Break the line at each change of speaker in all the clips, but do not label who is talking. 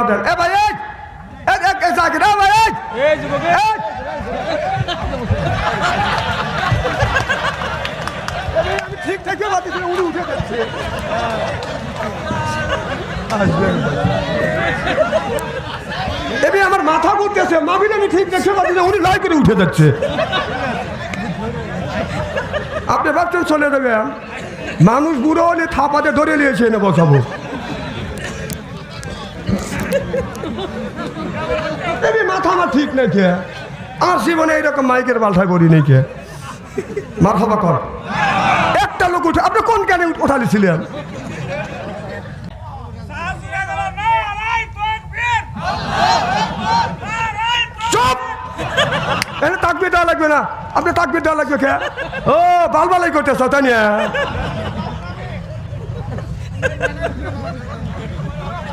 দেন। এ ভাই এই জাকির, এ ভাই এই যুবক, আমি ঠিক থেকে বাতিছে, উনি উঠে যাচ্ছে। এবার আমার মাথা ঘুরতেছে, মাবিল আমি ঠিক দেখে বাতিছে, উনি লাই করে উঠে যাচ্ছে। আপনি ভাবছেন চলে যাবেন, মানুষ বুড়ো হলে থাপাতে ধরে নিয়েছে এনে বসাবো। মাথা আমার ঠিক নেই কে, আমার জীবনে এইরকম মাইকের বালঠায় করি নেই কে। মার খাবা কর একটা লোক উঠে, আপনি কোন কেন উঠালিছিলেন? চুপ, এখানে তাকবীর দেওয়া লাগবে না, আপনি তাকবীর দেওয়া লাগবে কে? ও বালবালাই করতেছ তাই না?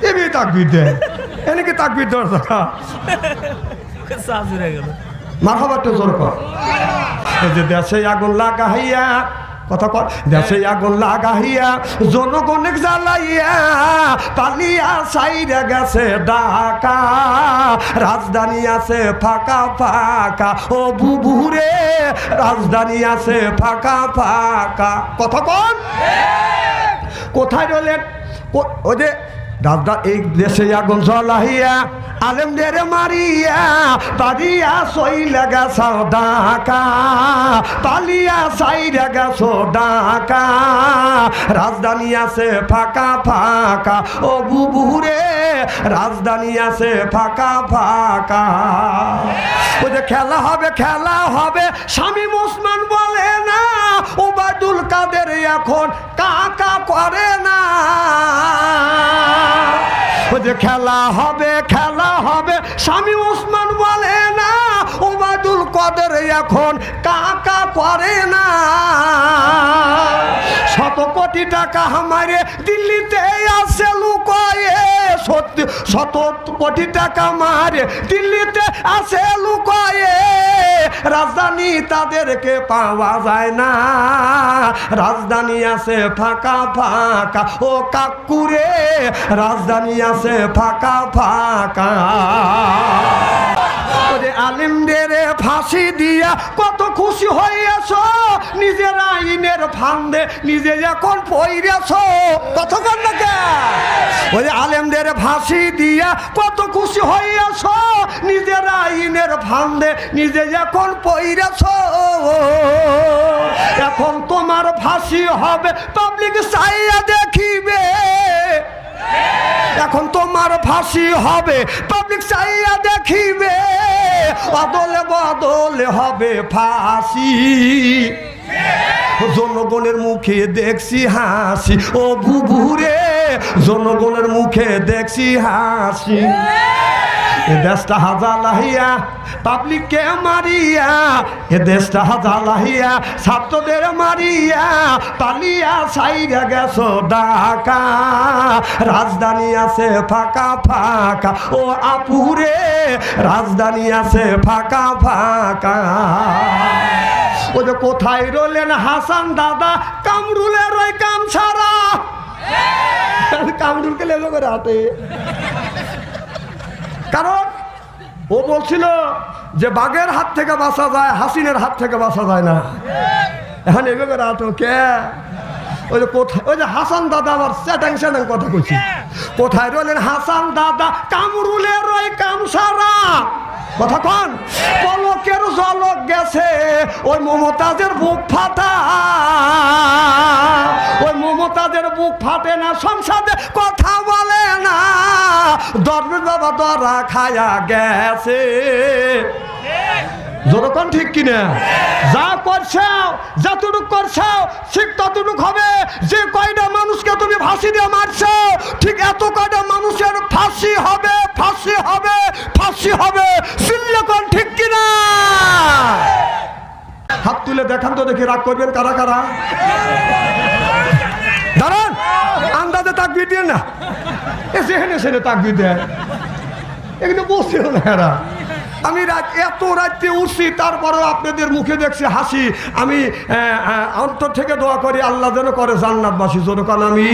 এমনি তাকবীর দেয়, এনেকে তাকবীর দেওয়ার দরকার। মারহাবাটা জোর কর। এই যে দেশে আগুন লাগাইয়া, কথা কর, দেশে আগুন লাগাইয়া জনগণে জ্বালাইয়া পালিয়া সাইরে গেছে ঢাকা, রাজধানী আছে ফাঁকা ফাঁকা, ও বুবুরে রাজধানী আছে ফাঁকা ফাঁকা। কথা কন, কোথায় রইলেন? ওই যে দাদা এই দেশে আগুন জ্বলাইয়া আলেমদের মারিয়া পালিয়া সইলা গেছো ঢাকা, পালিয়া সাইরা গেছো ঢাকা, রাজধানী আছে ফাঁকা ফাঁকা, ও বুবুরে রাজধানী আছে ফাঁকা ফাঁকা। ওই যে খেলা হবে খেলা হবে, শামীম ওসমান বলে না, ওবায়দুল কাদের এখন কাকা করে না। ওই যে খেলা হবে খেলা হবে, শামীম ওসমান বলে না, ওবায়দুল কাদের এখন কাকা করে না। শত কোটি টাকা আমারে দিল্লিতে আছে লুকায়ে, সত্যি শত কোটি টাকা মারে দিল্লিতে আছে লুকায়ে, রাজধানী তাদেরকে পাওয়া যায় না, রাজধানী আছে ফাঁকা ফাঁকা, ও কাকুরে রাজধানী আছে ফাঁকা ফাঁকা। আলিমদের ফাঁসি দিয়া কত খুশি হইয়াছ, নিজের আইনের ফান্দে নিজে এখন পইরেছ। কতক্ষণ না কে? ওই আলেমদের ফাঁসি দিয়া কত খুশি হইয়াছ, নিজের আইনের ফান্দে নিজে এখন পইরেছ। এখন তোমার ফাঁসি হবে পাবলিক চাইয়া দেখিবে, এখন তোমার ফাঁসি হবে পাবলিক চাইয়া দেখিবে, অদলে বদলে হবে ফাঁসি, জনগণের মুখে দেখছি হাসি, ও বুবুরে জনগণের মুখে দেখছি হাসি। এ দেশটা হাজালাহিয়া পাবলিককে মারিয়া, এ দেশটা হাজালাহিয়া ছাত্রদের মারিয়া পালিয়া সাইরা গেছো ঢাকা, রাজধানী আছে ফাঁকা ফাঁকা, ও আপুরে রাজধানী আছে ফাঁকা ফাঁকা। ও যে কোথায় রইলেন হাসান দাদা, কামরুলের ওই কাম ছাড়া, কামরুলকে লেলো করে হাতে। কারণ ও বলছিল যে বাঘের হাত থেকে বাঁচা যায়, হাসিনের হাত থেকে বাঁচা যায় না। এখন এভাবে রাত কে? ওই যে কোথায়, ওই যে হাসান দাদা আবার স্যাটাং স্যাটাং কথা কইছি। কোথায় রইলেন হাসান দাদা, কামরুলের ওই কাম সারা। কথা কন, পলকের ঝলক গেছে ওই মমতাজের বুক ফাটা, ওই মমতাজের বুক ফাটে না, সংসদে কথা বলে না, দরবেশ বাবা দরা খায়া গেছে। যতক্ষণ ঠিক কিনা, যা করছাও যতটুক করছাও ঠিক ততটুক হবে। যে কয়টা মানুষকে তুমি ফাঁসি দিয়ে মারছো, ঠিক এত কয়টা মানুষের ফাঁসি হবে, ফাঁসি হবে, ফাঁসি হবে। সিল্লেকন ঠিক কিনা? হাত তুলে দেখান তো দেখি, রাগ করবেন কারা কারা? দাঁড়ান, আন্দাজে তাকবীর দিয়ে না, সেখানে সেখানে তাকবীর দেয়, এগুলো বসছিল না এরা। আমি এত রাত্রে উঠছি, তারপরেও আপনাদের মুখে দেখছি হাসি। আমি অন্তর থেকে দোয়া করি আল্লাহ যেন করে জান্নাতবাসী, যেন কান আমি।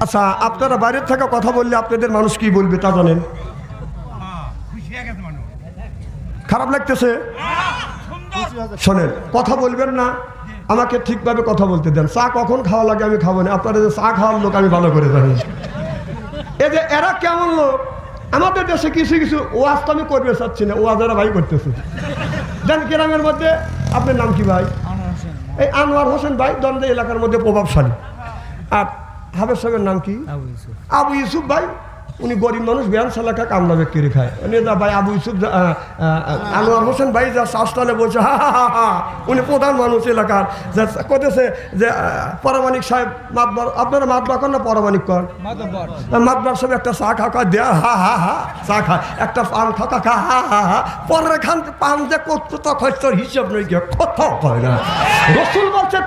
আচ্ছা, আপনারা বাইরের থেকে কথা বললে আপনাদের মানুষ কি বলবে তা জানেন? খারাপ লাগতেছে? শোনেন, কথা বলবেন না, আমাকে ঠিকভাবে কথা বলতে দেন। চা কখন খাওয়া লাগে আমি খাবো না, আপনারা যে চা খাওয়ার লোক আমি ভালো করে জানি। এই যে এরা কেমন লোক, আমাদের দেশে কিছু কিছু ওয়াজ তো আমি করবে চাচ্ছি না, ওয়াজেরা ভাই করতেছে। জান গ্রামের মধ্যে, আপনার নাম কি ভাই? এই আনোয়ার হোসেন ভাই দন্ডে এলাকার মধ্যে প্রভাবশালী। আর হাবের সাহেবের নাম কি? আবু ইউসুফ ভাই, উনি গরিব মানুষ, ব্যাংস এলাকা কামলা ব্যক্তির খায়। উনি যা ভাই আবু ইউসুফ আনোয়ার হোসেন ভাই যা শাসতালে বলছে হা হা হা হা, উনি প্রধান মানুষ এলাকার, যা করতেছে যে পরামানিক সাহেব মাতবার, আপনারা মাতবার কর না পরামানিক কর? মাতবার সাহেব একটা চা খা দেয়া হা হা হা চা খায়, একটা পান খা খা হা হা হা, পরের খান পান যে করতো তখন তোর হিসাব নই গিয়ে কোথাও হয় না। রসুল বলছে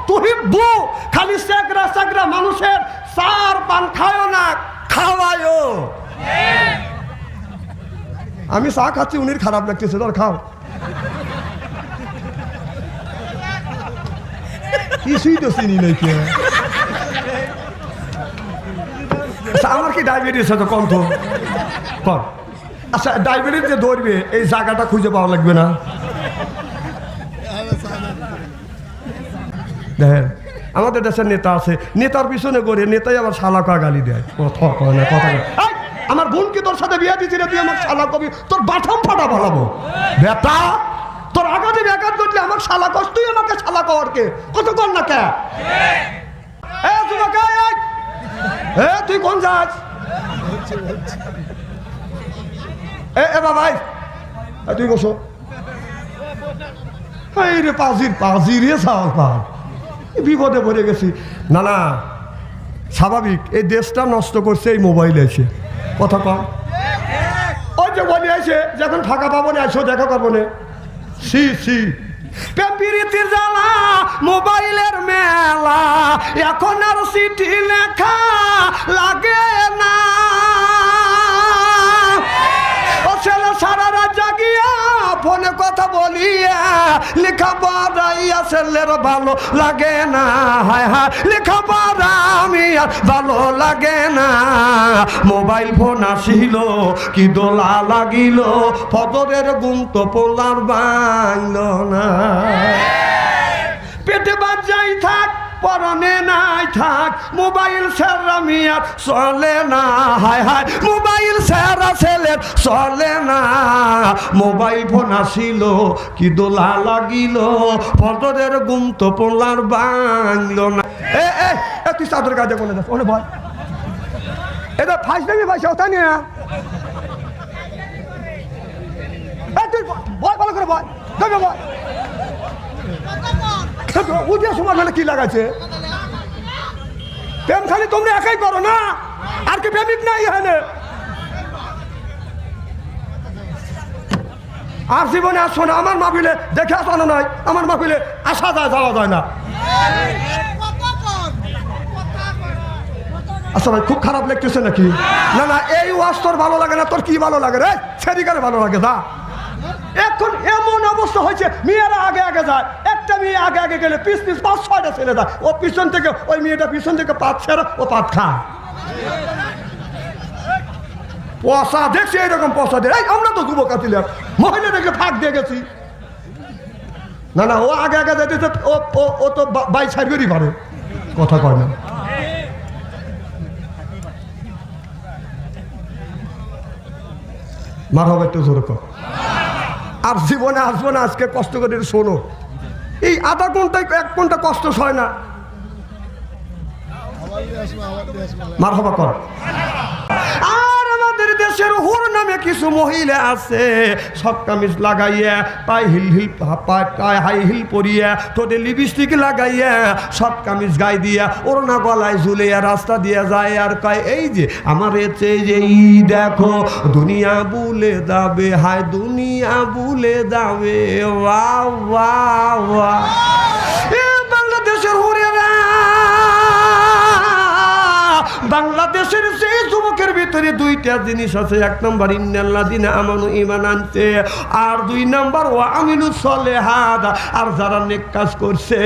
তুহিব্বু, খালি সেগরা সেগরা মানুষের চার পান খায় না, খাওয়ায়ও। আমি চা খাচ্ছি, উনির খারাপ লাগতেছে, তোর খাও। কিছুই তো চিনি নাই কে। আচ্ছা, আমার কি ডায়াবেটিস আছে কম তো কম? আচ্ছা, ডায়াবেটিস যে ধরবে এই জায়গাটা খুঁজে পাওয়া লাগবে না? দেখেন, আমাদের দেশের নেতা আছে, নেতার পিছনে করে নেতাই আবার শালাকা গালি দেয়, কথা কয় না, কথা কয়। আমার বোনকে তোর সাথে বিয়ে দিচ্ছি রে, তুই আমার শালা কবি, তোর বাথম ফাটা ভালাবো বেটা, তোর আগাতে ব্যাঘাত করলে আমার শালা কস, তুই আমাকে শালা কওয়ারকে কত কর না কে? তুই কোন যাস? এ বাবাই, তুই বসো। এই রে পাজি রে সাল পাল, বিপদে পড়ে গেছি। না না, স্বাভাবিক, এই দেশটা নষ্ট করছে এই মোবাইল এসে, কথা কম। ওই যে বলে আছে যখন ফাঁকা পাবো না এসো দেখা করবো না, প্রেমপ্রীতির জ্বালা মোবাইলের মেলা, এখন আর চিঠি লেখা লাগে না। ও ছেলে সারা রাত জাগিয়া ফোনে কথা বলিয়া লেখা পড়াইয়া ছেলের ভালো লাগে না, হায় হায় লেখা পড়া আমি আর ভালো লাগে না। মোবাইল ফোন আসিল কি দোলা লাগিল, ফজরের ঘুম তো পোলার ভাঙল না। পেটে বাজাই থাক পরনে নাই থাক, মোবাইল সেরা মিয়ার চলে না, হায় হায় মোবাইল সেরা ছেলের চলে না। মোবাইল ফোন আসিল কি দোলা লাগিল, ফজরের ঘুম তো পোলার ভাঙল না। তুই চাদর কাজে কোনে যাস? ওনে ভয়, এটা ফাইস দেবি পয়সা ওটা নিয়ে তুই ভয় ভালো করে ভয় দেবে ভয়। উঠে সময় মানে কি লাগাচ্ছে? প্রেম খালি তোমরা একাই করো না, আর কি প্রেমিক নাই এখানে? আর জীবনে আসছো না আমার মাহফিলে, দেখে আসানো নাই আমার মাহফিলে, আসা যায় যাওয়া যায় না। আচ্ছা ভাই, খুব খারাপ লাগতেছে নাকি? না না, এই ওয়াজ তোর ভালো লাগে না, তোর কি ভালো লাগে রে? সেদিকারে ভালো লাগে যা। এখন এমন অবস্থা হয়েছে, মেয়েরা আগে আগে যায়, একটা মেয়ে আগে আগে গেলে পিস পিস 5-6টা ছেলে যায়, ও পিছন থেকে, ওই মেয়েটা পিছন থেকে পাত ছেড়ে ও পাত খায়। পয়সা দেখছি এইরকম পয়সা দিয়ে, আমরা তো যুবক আছিলাম, মহিলা দেখলে ফাঁক দিয়ে গেছি। না না, ও আগে আগে যাইতেছে, ও তো বাই ছাড়বেরই পারে, কথা কয় না। মার হবে একটু জোরে কর। আর জীবনে আসবো না, আজকে কষ্ট করে শোনো, এই আধা ঘন্টায় 1 ঘন্টা কষ্ট হয় না। মার হবা কর। আর আমাদের দেশের হুর নামে কিছু মহিলা আছে, সব কামিজ লাগাইয়া, পায়ে হাই হিল পরিয়া, ঠোঁটে লিপস্টিক লাগাইয়া, সব কামিজ গায়ে দিয়া, ওড়না গলায় ঝুলিয়া রাস্তা দিয়া যায়, আর কয় এই যে আমার এতে যে দেখো দুনিয়া বুলে যাবে, হায় দুনিয়া বুলে যাবে। ওয়াও ওয়াও ওয়াও, বাংলাদেশের হুরেরা, বাংলাদেশের সেই যুবকের ভিতরে দুইটা জিনিস আছে। এক নম্বর ইন্নাল্লাযিনা আমানু, ঈমান আনছে, আর দুই নম্বর ওয়া আমিলুস সলিহাত, আর যারা নেক কাজ করছে।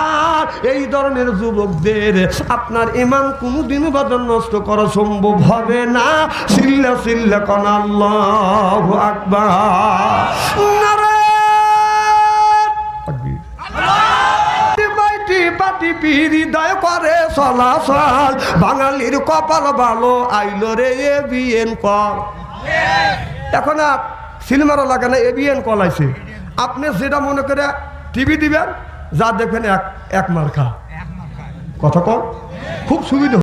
আর এই ধরনের যুবকদের আপনার ঈমান কোনোদিনও বাদন নষ্ট করা সম্ভব হবে না। সিল্লা সিল্লা কোন আল্লাহু আকবার, নারে তাকবীর। পাটি হৃদয় করে চলাচল, বাঙালির কপাল ভালো, আইলো রে এবিএন কল। এখন আর সিনেমারও লাগে না, এবিএন কল আছে। আপনি যেটা মনে করে টিভি দিবেন, যা দেখবেন এক মার্কা। কথা কম, খুব সুবিধা।